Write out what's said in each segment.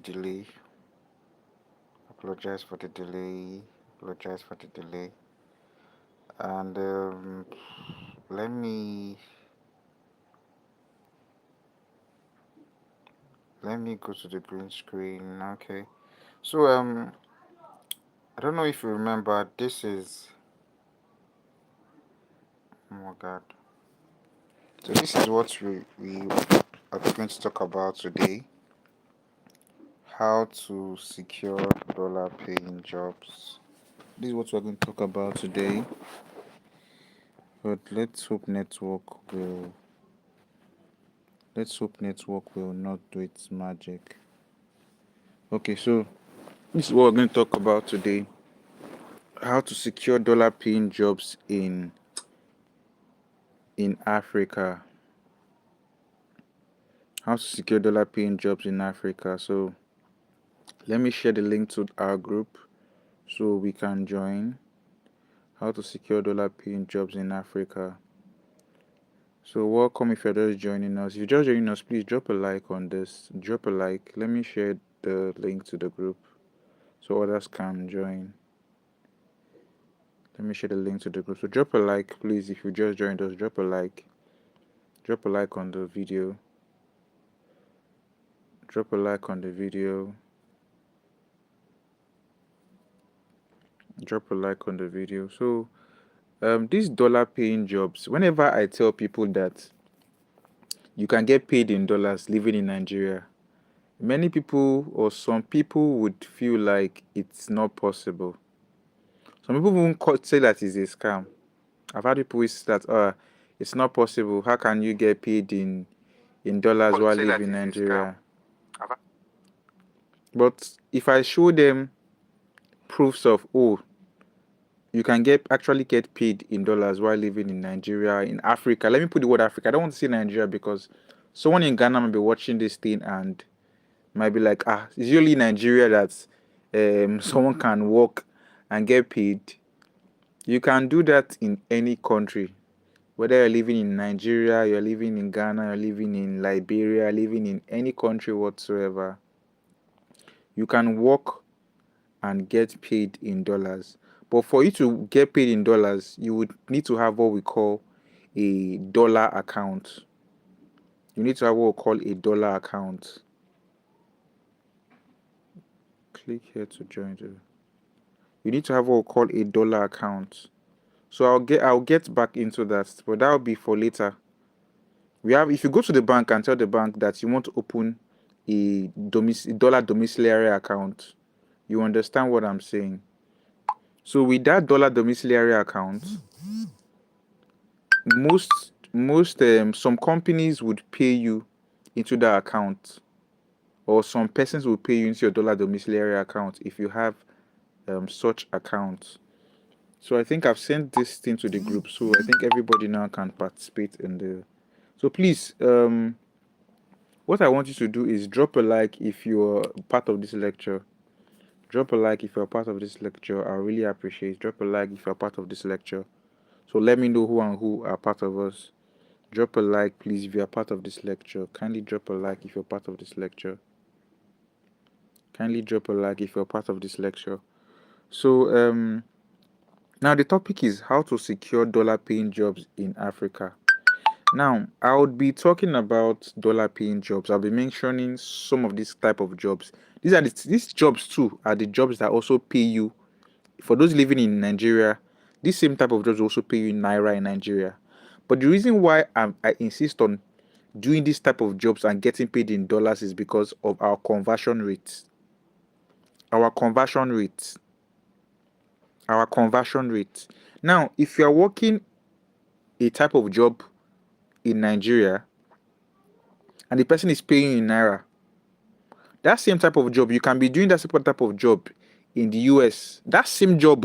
delay. Apologize for the delay. Apologize for the delay. And let me go to the green screen. Okay. So I don't know if you remember. This is, oh my God. So this is what we are going to talk about today. How to secure dollar paying jobs. This is what we're going to talk about today. But let's hope network will not do its magic. Okay, so this is what we're going to talk about today. How to secure dollar paying jobs in Africa. How to secure dollar paying jobs in Africa. So let me share the link to our group so we can join. How to secure dollar paying jobs in Africa. So welcome if you're just joining us. If you're just joining us, please drop a like on this. Drop a like. Let me share the link to the group so others can join. Let me share the link to the group. So drop a like, please. If you just joined us, drop a like. Drop a like on the video. Drop a like on the video. Drop a like on the video. So these dollar paying jobs, whenever I tell people that you can get paid in dollars living in Nigeria, many people or some people would feel like it's not possible. Some people won't say that it's a scam. I've had people say that it's not possible. How can you get paid in dollars while living in Nigeria? But if I show them proofs of you can actually get paid in dollars while living in Nigeria, in Africa. Let me put the word Africa. I don't want to say Nigeria because someone in Ghana might be watching this thing and might be like, it's usually Nigeria that someone can work and get paid. You can do that in any country. Whether you're living in Nigeria, you're living in Ghana, you're living in Liberia, living in any country whatsoever, you can work and get paid in dollars. But for you to get paid in dollars, you would need to have what we call a dollar account. You need to have what we call a dollar account. Click here to join. You need to have what we call a dollar account. So I'll get back into that, but that will be for later. If you go to the bank and tell the bank that you want to open a dollar domiciliary account, you understand what I'm saying. So with that dollar domiciliary account, some companies would pay you into that account, or some persons will pay you into your dollar domiciliary account if you have such accounts. So I think I've sent this thing to the group, so I think everybody now can participate in the. So please, what I want you to do is drop a like if you're part of this lecture. Drop a like if you're part of this lecture. I really appreciate it. Drop a like if you're part of this lecture. So let me know who and who are part of us. Drop a like, please, if you are part of this lecture. Kindly drop a like if you're part of this lecture. Kindly drop a like if you're part of this lecture. So now the topic is how to secure dollar paying jobs in Africa. Now, I would be talking about dollar paying jobs. I'll be mentioning some of these type of jobs. These jobs too are the jobs that also pay you. For those living in Nigeria, this same type of jobs also pay you in Naira in Nigeria. But the reason why I insist on doing this type of jobs and getting paid in dollars is because of our conversion rates. Our conversion rate. Our conversion rate. Now, if you are working a type of job in Nigeria and the person is paying in Naira, that same type of job, you can be doing that same type of job in the US. That same job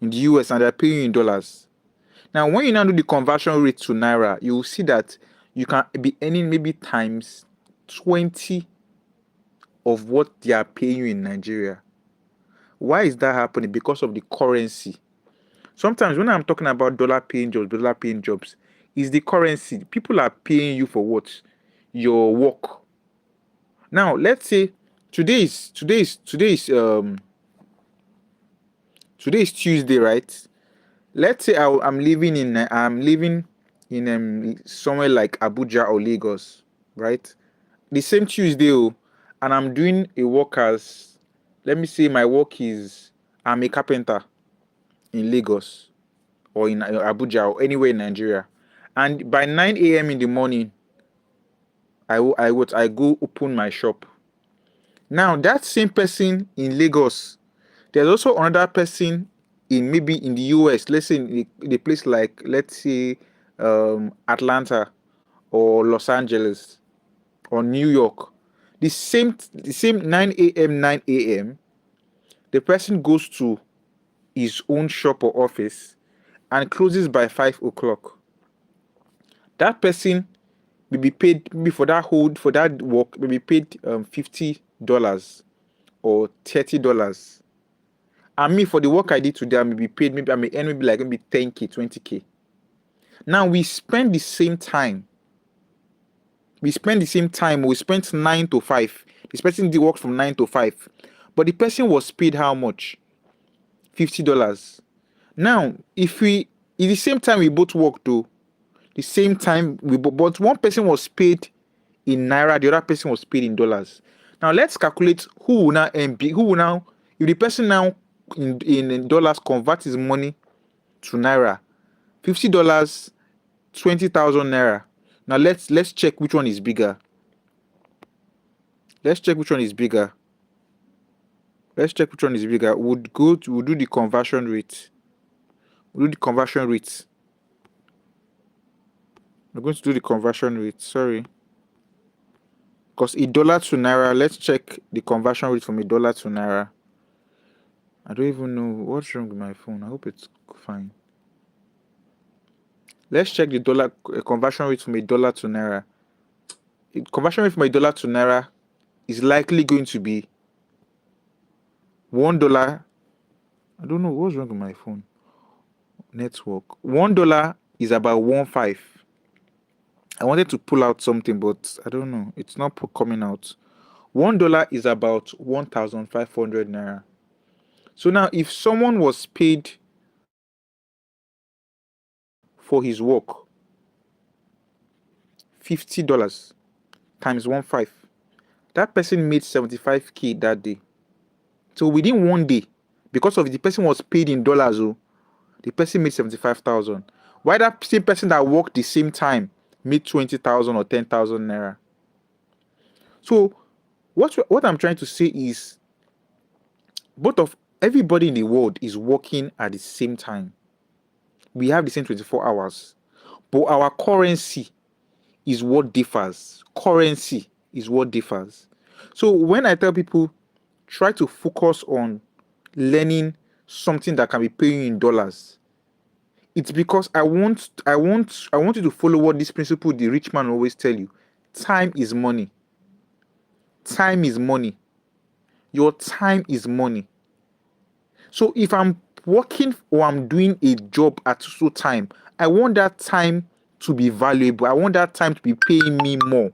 in the US and they're paying you in dollars. Now, when you now do the conversion rate to Naira, you will see that you can be earning maybe times 20 of what they are paying you in Nigeria. Why is that happening? Because of the currency. Sometimes when I'm talking about dollar paying jobs, is the currency. People are paying you for what? Your work. Now, let's say today is Tuesday, right? Let's say I'm living in somewhere like Abuja or Lagos, right? The same Tuesday, oh, and I'm doing a work as, let me say my work is, I'm a carpenter in Lagos or in Abuja or anywhere in Nigeria, and by 9 a.m. in the morning, I go open my shop. Now that same person in Lagos, there's also another person in maybe in the US. Let's say in a place like, let's say, Atlanta or Los Angeles or New York. The same 9 a.m. 9 a.m. The person goes to his own shop or office and closes by 5 o'clock. That person will be paid maybe for that work, will be paid $50 or $30. And me, for the work I did today, I may be paid, maybe I may earn maybe like maybe 10K, 20K. Now we spend the same time. We spent 9 to 5. This person did work from 9 to 5. But the person was paid how much? $50. Now, if the same time we both worked though, the same time but one person was paid in naira, the other person was paid in dollars. Now let's calculate who will now if the person now in dollars convert his money to naira, $50, 20,000 naira. Now let's check which one is bigger. Let's check which one is bigger. We'll do the conversion rate. We're going to do the conversion rate. Sorry. Because $1 to naira, let's check the conversion rate from $1 to naira. I don't even know what's wrong with my phone. I hope it's fine. Let's check the conversion rate from $1 to naira. Conversion rate from $1 to naira is likely going to be $1. I don't know what's wrong with my phone. Network. $1 is about 1.5. I wanted to pull out something, but I don't know. It's not coming out. $1 is about 1,500 naira. So now, if someone was paid for his work $50 times 1.5, that person made 75K that day. So within one day, because of the person was paid in dollars, the person made 75,000. Why that same person that worked the same time made 20,000 or 10,000 naira? So what I'm trying to say is, everybody in the world is working at the same time. We have the same 24 hours, but our currency is what differs. So when I tell people, try to focus on learning something that can be paying in dollars, it's because I want you to follow what this principle the rich man always tell you. Time is money. Your time is money. So if I'm working or I'm doing a job at so time, I want that time to be valuable. I want that time to be paying me more.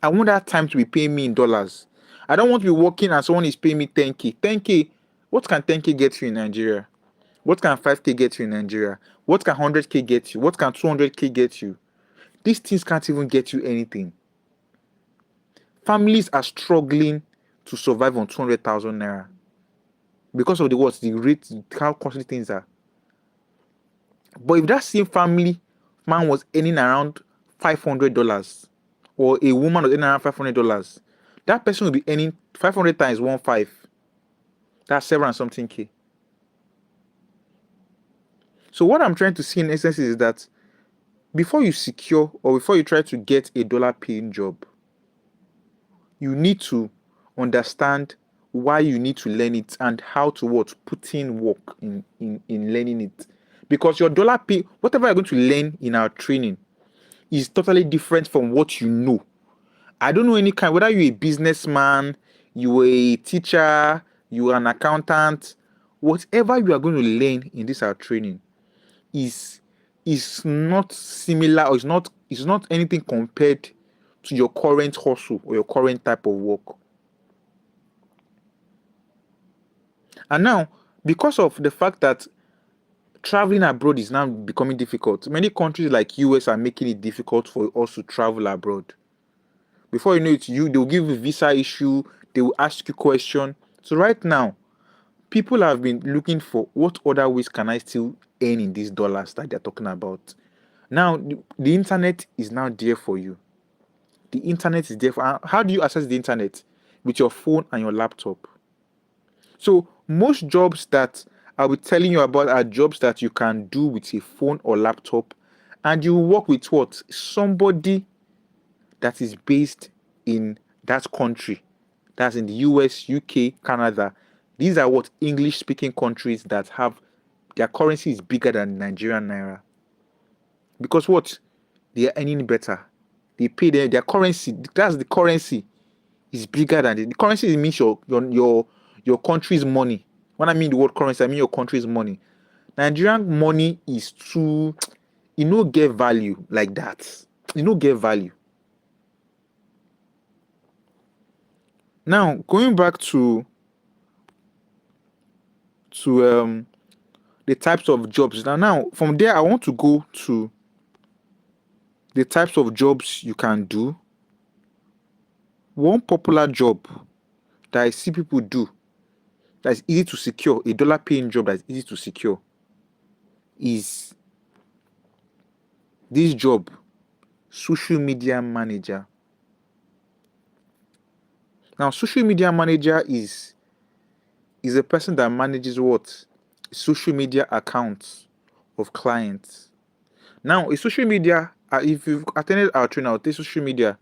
I want that time to be paying me in dollars. I don't want to be working and someone is paying me 10K. 10K, what can 10K get you in Nigeria? What can 5K get you in Nigeria? What can 100K get you? What can 200K get you? These things can't even get you anything. Families are struggling to survive on 200,000 naira because of the rate, how costly things are. But if that same family man was earning around $500, or a woman was earning around $500, that person will be earning 500 times 1.5. That's 7 and something K. So what I'm trying to say in essence is that before you secure or before you try to get a dollar paying job, you need to understand why you need to learn it and how to put in work in learning it. Because your dollar pay, whatever you're going to learn in our training, is totally different from what you know. I don't know any kind, whether you're a businessman, you're a teacher, you're an accountant, whatever you are going to learn in this our training is not similar, or is not anything compared to your current hustle or your current type of work. And now, because of the fact that traveling abroad is now becoming difficult, many countries like US are making it difficult for us to travel abroad. Before you know it, they'll give you visa issue, they will ask you question. So right now, people have been looking for what other ways can I still earn in these dollars that they're talking about. Now, the internet is now there for you. The internet is there for. How do you access the internet? With your phone and your laptop. So most jobs that I'll be telling you about are jobs that you can do with a phone or laptop, and you work with what? Somebody that is based in that country. That's in the US, UK, Canada. These are what English speaking countries that have their currency is bigger than Nigerian naira. Because what? They are earning better. They pay their currency. That's the currency is bigger than the currency means your country's money. When I mean the word currency, I mean your country's money. Nigerian money is too, you no get value like that. You no get value. Now going back to the types of jobs. Now from there I want to go to the types of jobs you can do. One popular job that I see people do that is easy to secure, a dollar paying job that is easy to secure, is this job, social media manager. Now, social media manager is a person that manages what? Social media accounts of clients. Now, a social media, if you've attended our training, I'll tell social media.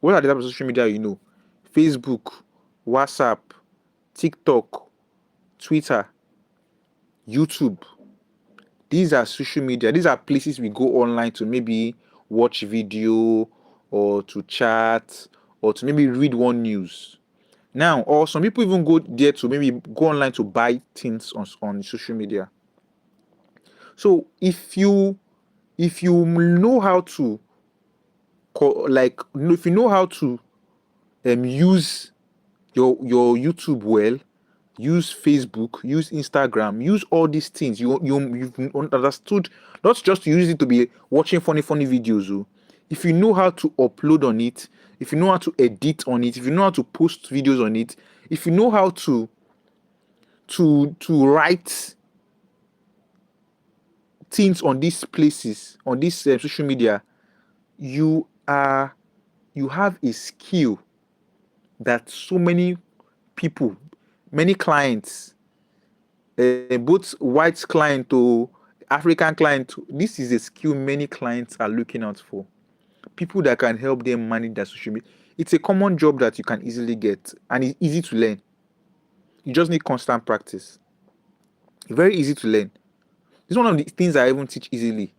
What are the types of social media you know? Facebook, WhatsApp, TikTok, Twitter, YouTube. These are social media. These are places we go online to maybe watch video or to chat or to maybe read one news. Now, or some people even go there to maybe go online to buy things on social media. So if you know how to if you know how to use your YouTube well, use Facebook, use Instagram, use all these things. You've understood not just to use it to be watching funny videos. Oh. If you know how to upload on it, if you know how to edit on it, if you know how to post videos on it, if you know how to write things on these places, on this social media, you have a skill that so many people, many clients, both white client to African client, this is a skill many clients are looking out for. People that can help them manage their social media. It's a common job that you can easily get and it's easy to learn. You just need constant practice. Very easy to learn. This is one of the things I even teach easily.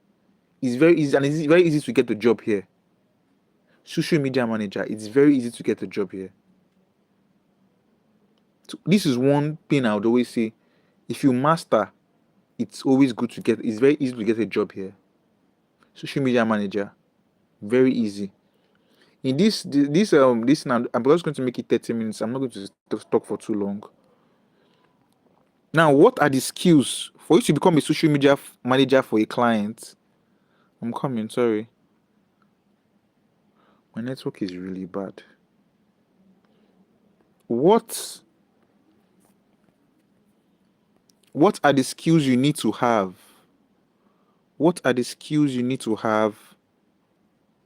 It's very easy and it's very easy to get a job here. Social media manager, it's very easy to get a job here. So this is one thing I would always say. If you master, it's always good to get. It's very easy to get a job here. Social media manager, very easy. In this now, I'm just going to make it 30 minutes. I'm not going to talk for too long. Now, what are the skills for you to become a social media manager for a client? I'm coming. Sorry, my network is really bad. What are the skills you need to have? What are the skills you need to have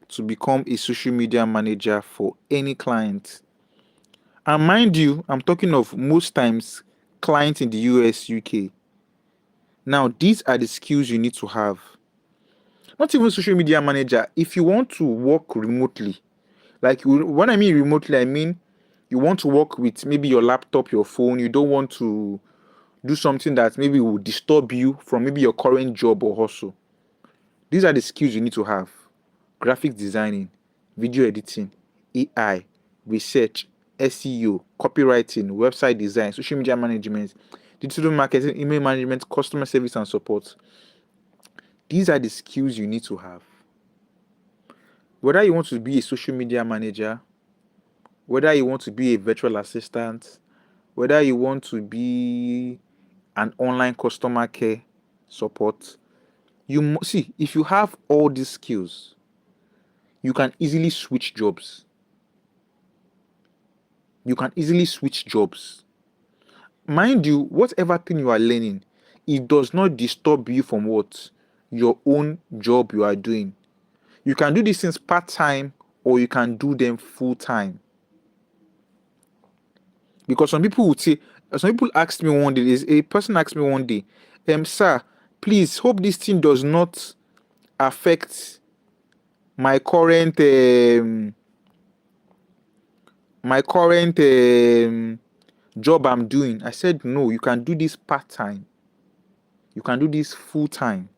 to become a social media manager for any client? And mind you, I'm talking of most times clients in the US, UK. Now, these are the skills you need to have. Not even social media manager. If you want to work remotely, like when I mean remotely, I mean you want to work with maybe your laptop, your phone. You don't want to do something that maybe will disturb you from maybe your current job or hustle. These are the skills you need to have. Graphic designing, video editing, AI, research, SEO, copywriting, website design, social media management, digital marketing, email management, customer service and support. These are the skills you need to have. Whether you want to be a social media manager, whether you want to be a virtual assistant, whether you want to be an online customer care support, see, if you have all these skills, you can easily switch jobs. You can easily switch jobs. Mind you, whatever thing you are learning, it does not disturb you from what your own job you are doing. You can do these things part-time or you can do them full-time. Because some people asked me one day, a person asked me one day, sir, please hope this thing does not affect my current job I'm doing. I said, no, you can do this part-time. You can do this full-time.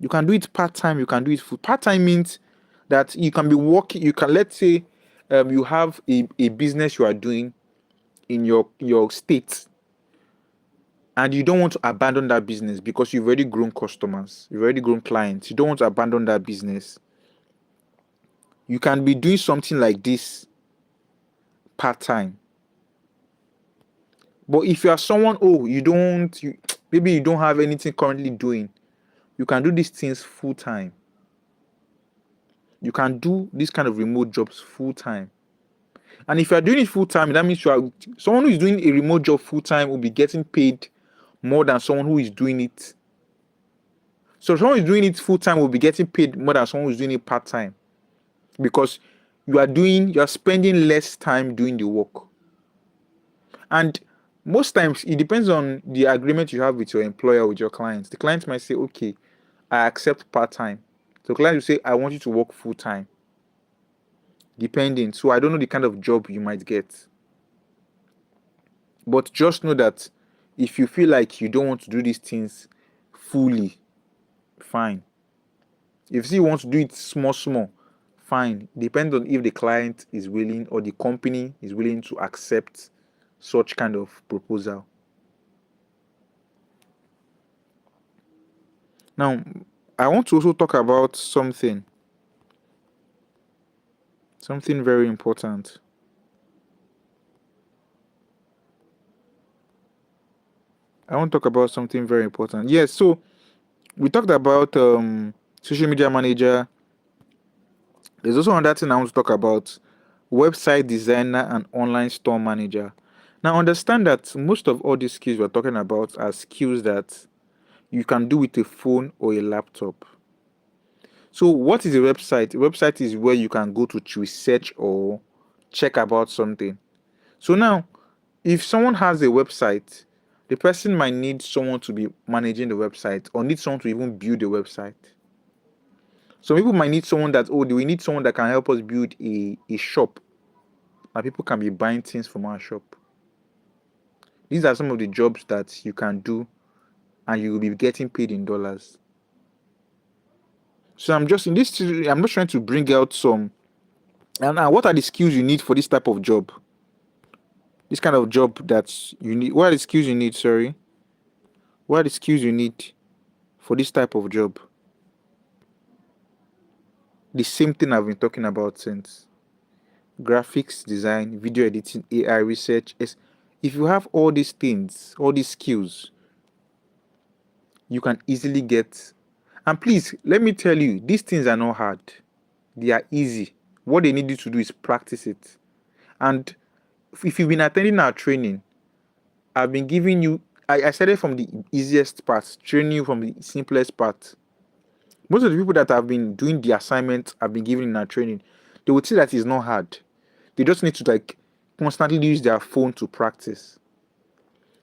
You can do it part-time, you can do it full. Part-time means that you can be working, let's say you have a business you are doing in your state, and you don't want to abandon that business because you've already grown customers, you've already grown clients. You don't want to abandon that business. You can be doing something like this part-time. But if you are someone, maybe you don't have anything currently doing, you can do these things full-time. You can do this kind of remote jobs full-time. And if you are doing it full-time, that means someone who is doing a remote job full-time will be getting paid more than someone who is doing it. So someone who is doing it full-time will be getting paid more than someone who is doing it part-time. Because you are spending less time doing the work. And most times it depends on the agreement you have with your employer, with your clients. The client might say, okay, I accept part-time. So the client will say, I want you to work full-time. Depending. So I don't know the kind of job you might get. But just know that if you feel like you don't want to do these things fully, fine. If you want to do it small, fine. Depends on if the client is willing or the company is willing to accept such kind of proposal. Now, I want to also talk about something very important. Yes, so we talked about social media manager. There's also another thing I want to talk about: website designer and online store manager. Now, understand that most of all these skills we're talking about are skills that you can do with a phone or a laptop. So, what is a website? A website is where you can go to research or check about something. So now, if someone has a website, the person might need someone to be managing the website or need someone to even build a website. Some people might need someone we need someone that can help us build a shop. That people can be buying things from our shop. These are some of the jobs that you can do and you will be getting paid in dollars. So I'm just trying to bring out some. And what are the skills you need for this type of job? This kind of job that you need. What are the skills you need? Sorry. What are the skills you need for this type of job? The same thing I've been talking about since. Graphics design, video editing, AI research. If you have all these things, all these skills, you can easily get. And please, let me tell you, these things are not hard. They are easy. What they need you to do is practice it. And if you've been attending our training, I've been giving you, I started from the easiest part, training you from the simplest part. Most of the people that have been doing the assignments I've been giving in our training, they would say that it's not hard. They just need to constantly use their phone to practice.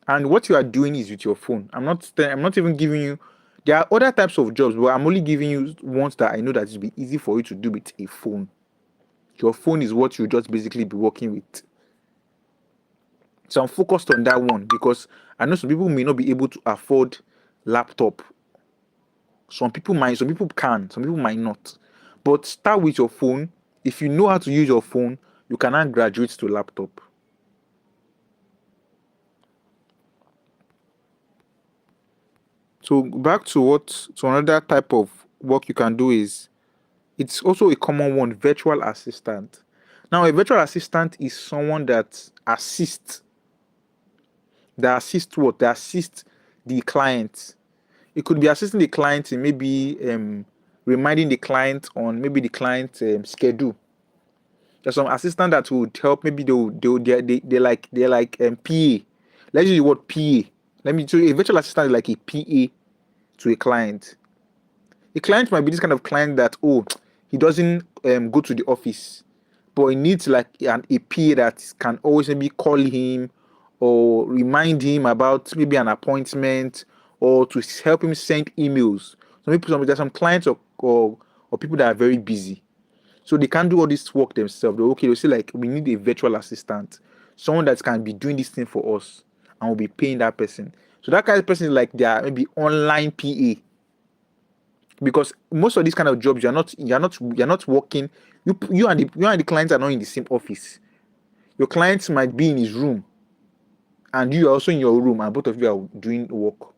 And what you are doing is with your phone. I'm not even giving you. There are other types of jobs, but I'm only giving you ones that I know that it'll be easy for you to do with a phone. Your phone is what you just basically be working with. So I'm focused on that one because I know some people may not be able to afford laptop. Some people can, some people might not. But start with your phone. If you know how to use your phone, you can now graduate to laptop. So back to another type of work you can do is, it's also a common one, virtual assistant. Now, a virtual assistant is someone that assist. They assist what? They assist the client. It could be assisting the client in maybe reminding the client on maybe the client schedule. There's some assistant that would help. Maybe they're like PA. Let's use the word PA. So a virtual assistant is like a PA to a client. A client might be this kind of client that he doesn't go to the office, but he needs like a PA that can always maybe call him or remind him about maybe an appointment or to help him send emails. There's some clients or people that are very busy, so they can't do all this work themselves. They'll say like, we need a virtual assistant, someone that can be doing this thing for us, and we'll be paying that person. So that kind of person is like their maybe online PA. Because most of these kind of jobs, you're not working. You and the clients are not in the same office. Your clients might be in his room, and you are also in your room, and both of you are doing work.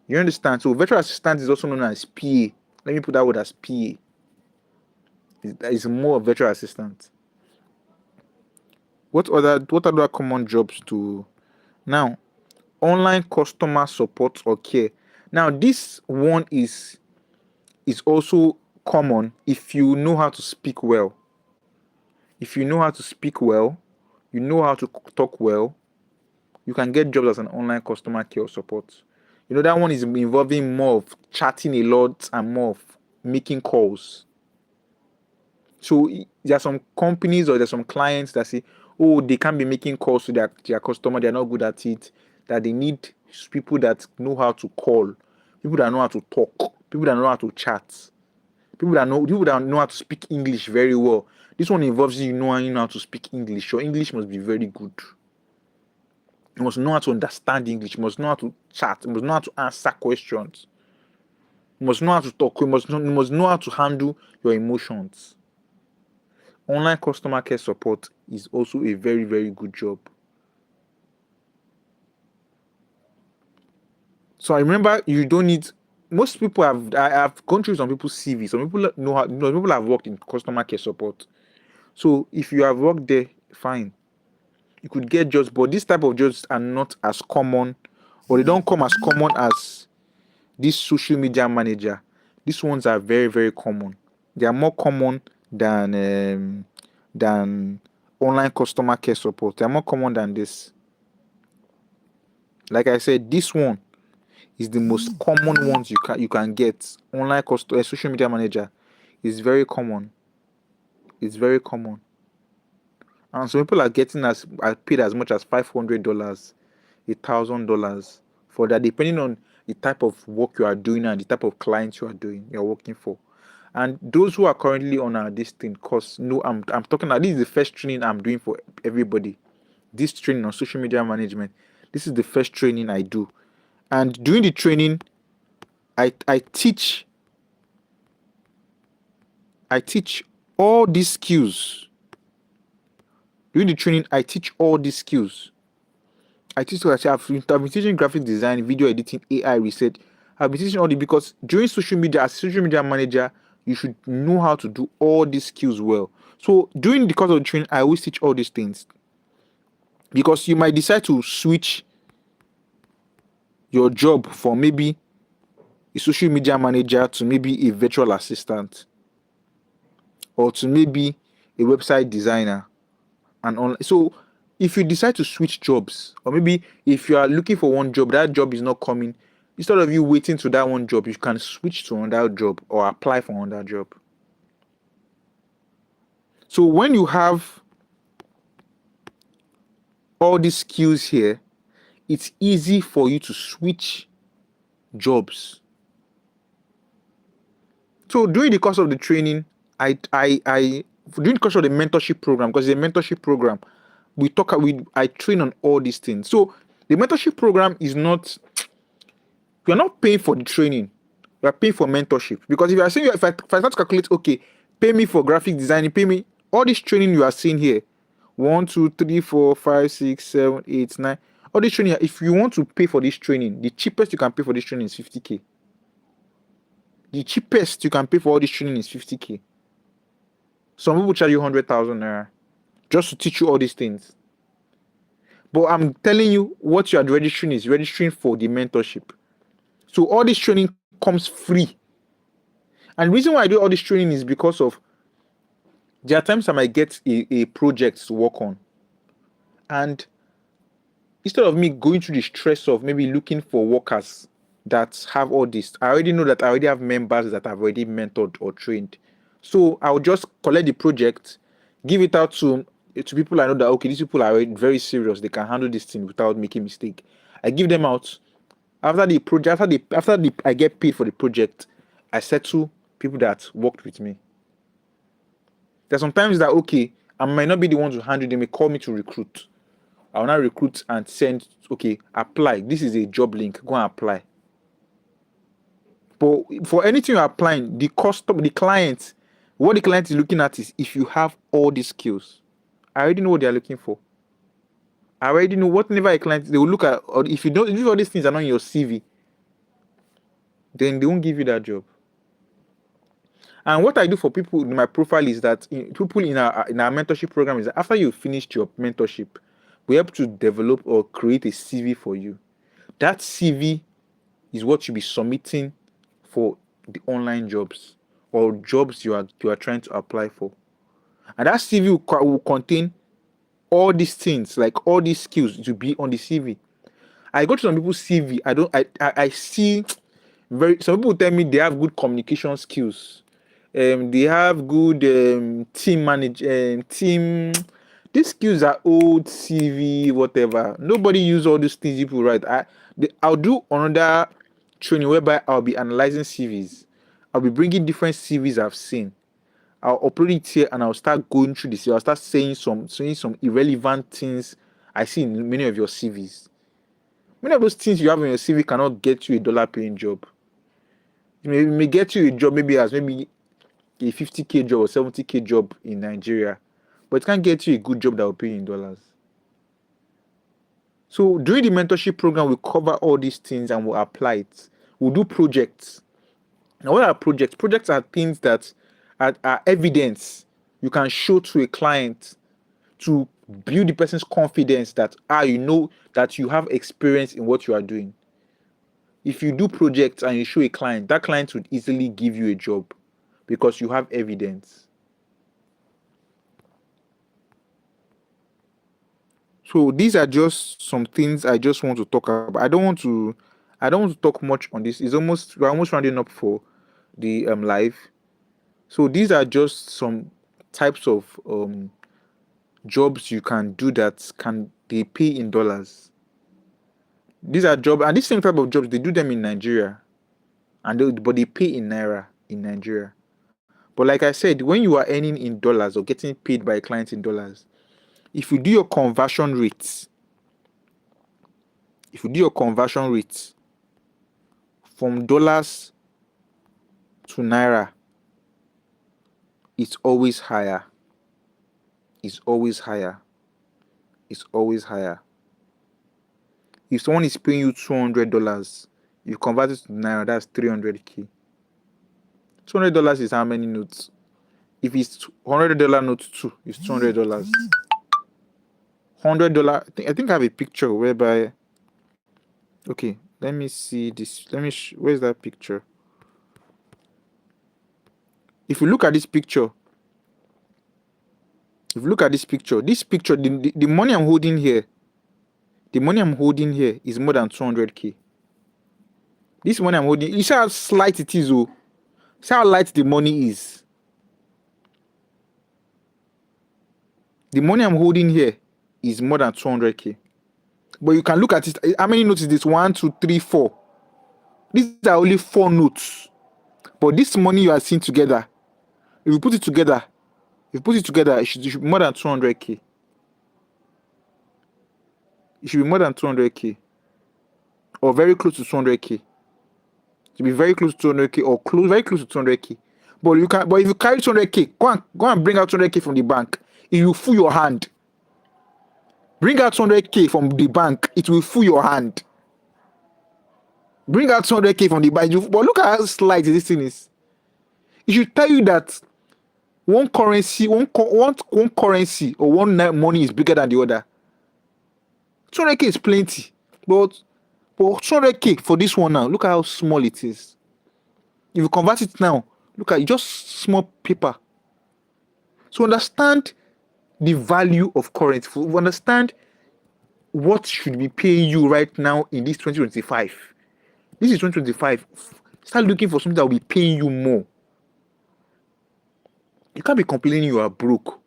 You understand? So virtual assistant is also known as PA. Let me put that word as PA. It's more virtual assistant. What other common jobs to now? Online customer support or care. Now this one is also common if you know how to speak well. If you know how to speak well, you know how to talk well, you can get jobs as an online customer care support. That one is involving more of chatting a lot and more of making calls. So there are some companies or there's some clients that say, they can't be making calls to their customer, they're not good at it, that they need people that know how to call, people that know how to talk, people that know how to chat, people that know how to speak English very well. This one involves you knowing how to speak English. Your English must be very good. You must know how to understand English. You must know how to chat. You must know how to answer questions. You must know how to talk. You must know how to handle your emotions. Online customer care support is also a very, very good job. So I remember you don't need. Most people I've gone through some people's CV. Some people know how. People have worked in customer care support. So if you have worked there, fine. You could get jobs, but this type of jobs are not as common, or they don't come as common as this social media manager. These ones are very, very common. They are more common than online customer care support. They are more common than this. Like I said, this one is the most common ones you can get. Online social media manager is very common. It's very common. And some people are paid as much as $500, $1,000 for that, depending on the type of work you are doing and the type of clients you're working for. And those who are currently on this thing, I'm talking about, this is the first training I'm doing for everybody. This training on social media management. This is the first training I do. And during the training, I teach all these skills. During the training, I teach all these skills. I've been teaching graphic design, video editing, AI research. I've been teaching all this because during social media, as a social media manager, you should know how to do all these skills well. So during the course of the training, I always teach all these things. Because you might decide to switch your job from maybe a social media manager to maybe a virtual assistant, or to maybe a website designer. So if you decide to switch jobs, or maybe if you are looking for one job, that job is not coming, instead of you waiting to that one job, you can switch to another job or apply for another job. So when you have all these skills here, it's easy for you to switch jobs. So during the course of the training, during the course of the mentorship program, because it's a mentorship program, I train on all these things. So the mentorship program is not, you're not paying for the training, you're paying for mentorship. Because if I start to calculate, okay, pay me for graphic design, pay me all this training you are seeing here, 1, 2, 3, 4, 5, 6, 7, 8, 9, all this training. If you want to pay for this training, the cheapest you can pay for this training is 50K. The cheapest you can pay for all this training is 50K. Some people charge you 100,000 naira. just to teach you all these things. But I'm telling you, what you are registering is registering for the mentorship. So all this training comes free. And the reason why I do all this training is because of there are times I might get a project to work on. And instead of me going through the stress of maybe looking for workers that have all this, I already know that I already have members that I've already mentored or trained. So I'll just collect the project, give it out to people I know that, okay, these people are very serious. They can handle this thing without making mistake. I give them out. After the project, I get paid for the project, I settle people that worked with me. There's sometimes that, okay, I might not be the one to handle. They may call me to recruit. I will now recruit and send, okay, apply. This is a job link. Go and apply. But for anything you're applying, the client, what the client is looking at is if you have all these skills. I already know what they're looking for. I already know whatever a client, they will look at, or if all these things are not in your CV, then they won't give you that job. And what I do for people in my profile is that people in our mentorship program is that after you finished your mentorship, we help to develop or create a CV for you. That CV is what you'll be submitting for the online jobs or jobs you are trying to apply for. And that CV will contain all these things, like all these skills to be on the CV. I go to some people's CV. I see some people tell me they have good communication skills. They have good team manage team. These skills are old CV, whatever. Nobody use all these things people write. I'll do another training whereby I'll be analyzing CVs. I'll be bringing different CVs I've seen. I'll upload it here and I'll start going through this. I'll start saying some irrelevant things I see in many of your CVs. Many of those things you have in your CV cannot get you a $1 paying job. It may get you a job maybe as maybe a 50K job or 70K job in Nigeria, but it can't get you a good job that will pay you in dollars. So during the mentorship program, we cover all these things and we'll apply it. We'll do projects. Now, what are projects? Projects are things that are evidence you can show to a client to build the person's confidence that you know that you have experience in what you are doing. If you do projects and you show a client, that client would easily give you a job because you have evidence. So these are just some things I just want to talk about. I don't want to talk much on this. We're almost rounding up for the live. So these are just some types of jobs you can do that they pay in dollars. These are jobs, and this same type of jobs they do them in Nigeria, but they pay in naira in Nigeria. But like I said, when you are earning in dollars or getting paid by clients in dollars, if you do your conversion rates, from dollars to naira, it's always higher. It's always higher. It's always higher. If someone is paying you $200, you convert it to naira, that's 300K. $200 is how many notes? If it's $100 note 2, it's $200. $100. I think I have a picture whereby. Okay, let me see this. Where's that picture? If you look at this picture, this picture, the money I'm holding here, is more than 200K. This money I'm holding, you see how slight it is, oh. See how light the money is. The money I'm holding here is more than 200K. But you can look at it. How many notes is this? 1, 2, 3, 4. These are only 4 notes. But this money you are seeing together, if you put it together, it should be more than 200K. It should be more than 200K. Or very close to 200K. It should be very close to 200K or very close to 200K. But if you carry 200K, go and bring out 200K from the bank. It will fool your hand. Bring out 200K from the bank. It will fool your hand. Bring out 200K from the bank. But look at how slight this thing is. It should tell you that One currency, one currency or money is bigger than the other. 200k is plenty, but 200k for this one now, look at how small it is. If you convert it now, look at it, just small paper. So understand the value of currency. Understand what should be paying you right now in this 2025. This is 2025. Start looking for something that will be paying you more. You can't be complaining you are broke,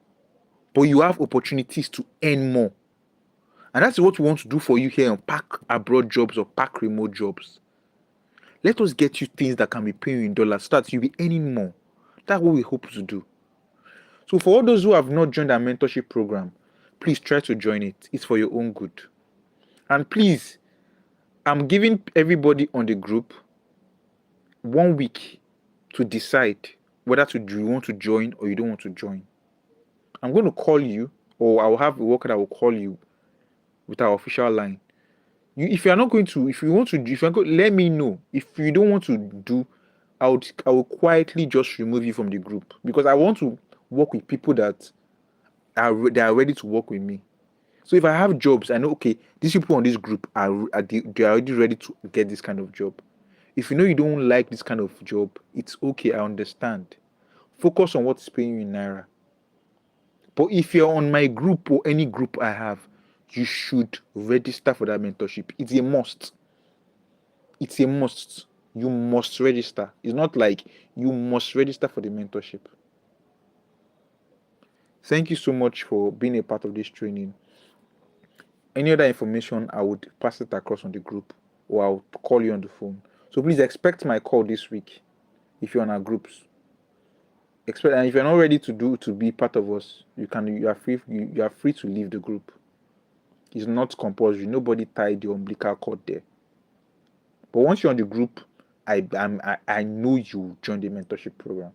but you have opportunities to earn more. And that's what we want to do for you here on Pack Abroad Jobs or Pack Remote Jobs. Let us get you things that can be paying you in dollars so that you'll be earning more. That's what we hope to do. So for all those who have not joined our mentorship program, please try to join it. It's for your own good. And please, I'm giving everybody on the group 1 week to decide whether you want to join or you don't want to join. I'm going to call you, or I will have a worker that will call you with our official line. If you are not going to, if you want to, if you're going, let me know. If you don't want to do, I will quietly just remove you from the group, because I want to work with people that are ready to work with me. So if I have jobs, I know, okay, these people on this group they are already ready to get this kind of job. If you know you don't like this kind of job, it's okay, I understand. Focus on what's paying you in Naira. But if you're on my group or any group I have, you should register for that mentorship. It's a must. It's a must. You must register. It's not like you must register for the mentorship. Thank you so much for being a part of this training. Any other information, I would pass it across on the group, or I'll call you on the phone. So please expect my call this week if you're on our groups. And if you're not ready to be part of us, you are free to leave the group. It's not compulsory. Nobody tied the umbilical cord there. But once you're on the group, I know you join the mentorship program.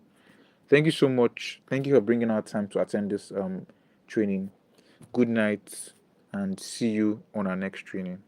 Thank you so much. Thank you for bringing out time to attend this training. Good night, and see you on our next training.